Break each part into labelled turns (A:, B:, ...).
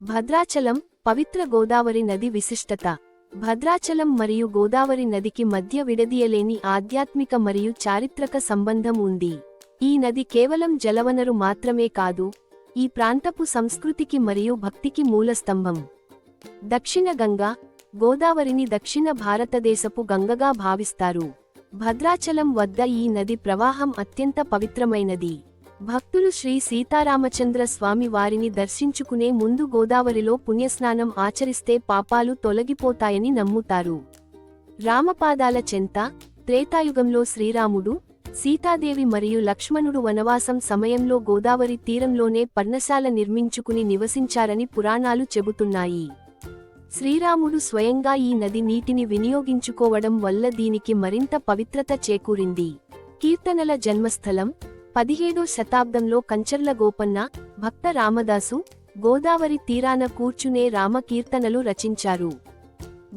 A: భద్రాచలం పవిత్ర గోదావరి నది విశిష్టత. భద్రాచలం మరియు గోదావరి నదికి మధ్య విడదీయలేని ఆధ్యాత్మిక మరియు చారిత్రక సంబంధం ఉంది. ఈ నది కేవలం జలవనరు మాత్రమే కాదు, ఈ ప్రాంతపు సంస్కృతికి మరియు భక్తికి మూలస్తంభం. దక్షిణ గంగా గోదావరిని దక్షిణ భారతదేశపు గంగగా భావిస్తారు. భద్రాచలం వద్ద ఈ నది ప్రవాహం అత్యంత పవిత్రమైనది. భక్తులు శ్రీ సీతారామచంద్ర స్వామి వారిని దర్శించుకునే ముందు గోదావరిలో పుణ్యస్నానం ఆచరిస్తే పాపాలు తొలగిపోతాయని నమ్ముతారు. రామపాదాల చెంత త్రేతాయుగంలో శ్రీరాముడు, సీతాదేవి మరియు లక్ష్మణుడు వనవాసం సమయంలో గోదావరి తీరంలోనే పర్ణశాల నిర్మించుకుని నివసించారని పురాణాలు చెబుతున్నాయి. శ్రీరాముడు స్వయంగా ఈ నది నీటిని వినియోగించుకోవడం వల్ల దీనికి మరింత పవిత్రత చేకూరింది. కీర్తనల జన్మస్థలం 17వ శతాబ్దంలో కంచర్ల గోపన్న, భక్త రామదాసు గోదావరి తీరాన కూర్చునే రామకీర్తనలు రచించారు.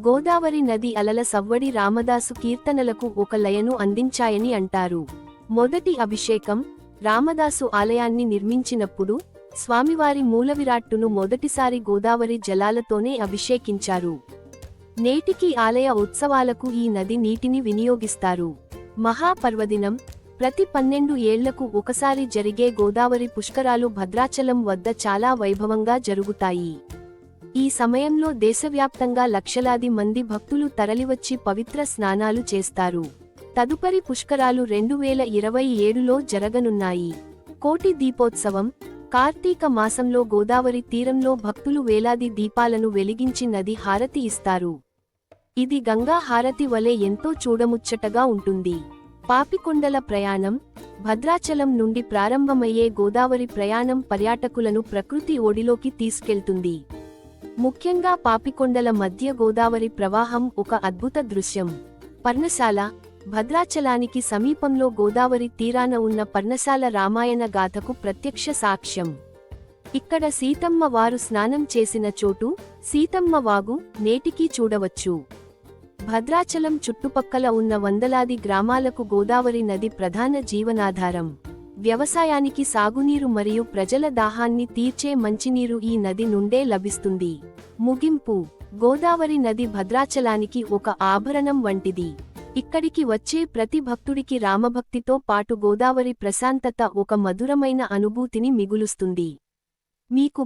A: గోదావరి నది అలల సవ్వడి రామదాసు కీర్తనలకు ఒక లయను అందించాయని అంటారు. మొదటి అభిషేకం రామదాసు ఆలయాన్ని నిర్మించినప్పుడు స్వామివారి మూలవిరాట్టును మొదటిసారి గోదావరి జలాలతోనే అభిషేకించారు. నేటికి ఆలయ ఉత్సవాలకు ఈ నది నీటిని వినియోగిస్తారు. మహాపర్వదినం ప్రతి 12 ఏళ్లకు ఒకసారి జరిగే గోదావరి పుష్కరాలు భద్రాచలం వద్ద చాలా వైభవంగా జరుగుతాయి. ఈ సమయంలో దేశవ్యాప్తంగా లక్షలాది మంది భక్తులు తరలివచ్చి పవిత్ర స్నానాలు చేస్తారు. తదుపరి పుష్కరాలు 2027లో జరగనున్నాయి. కోటి దీపోత్సవం కార్తీక మాసంలో గోదావరి తీరంలో భక్తులు వేలాది దీపాలను వెలిగించి నది హారతి ఇస్తారు. ఇది గంగా హారతి వలె ఎంతో చూడముచ్చటగా ఉంటుంది. పాపికొండల ప్రయాణం భద్రాచలం నుండి ప్రారంభమయ్యే గోదావరి ప్రయాణం పర్యాటకులను ప్రకృతి ఒడిలోకి తీసుకెళ్తుంది. ముఖ్యంగా పాపికొండల మధ్య గోదావరి ప్రవాహం ఒక అద్భుత దృశ్యం. పర్ణశాల భద్రాచలానికి సమీపంలో గోదావరి తీరాన ఉన్న పర్ణశాల రామాయణ గాథకు ప్రత్యక్ష సాక్ష్యం. ఇక్కడ సీతమ్మ వారు స్నానం చేసిన చోటు సీతమ్మ వాగు నేటికీ చూడవచ్చు. భద్రాచలం చుట్టుపక్కల ఉన్న వందలాది గ్రామాలకు గోదావరి నది ప్రధాన జీవనాధారం. వ్యవసాయానికి సాగునీరు మరియు ప్రజల దాహాన్ని తీర్చే మంచినీరు ఈ నది నుండే లభిస్తుంది. ముగింపు గోదావరి నది భద్రాచలానికి ఒక ఆభరణం వంటిది. ఇక్కడికి వచ్చే ప్రతి భక్తుడికి రామభక్తితో పాటు గోదావరి ప్రశాంతత ఒక మధురమైన అనుభూతిని మిగులుస్తుంది. మీకు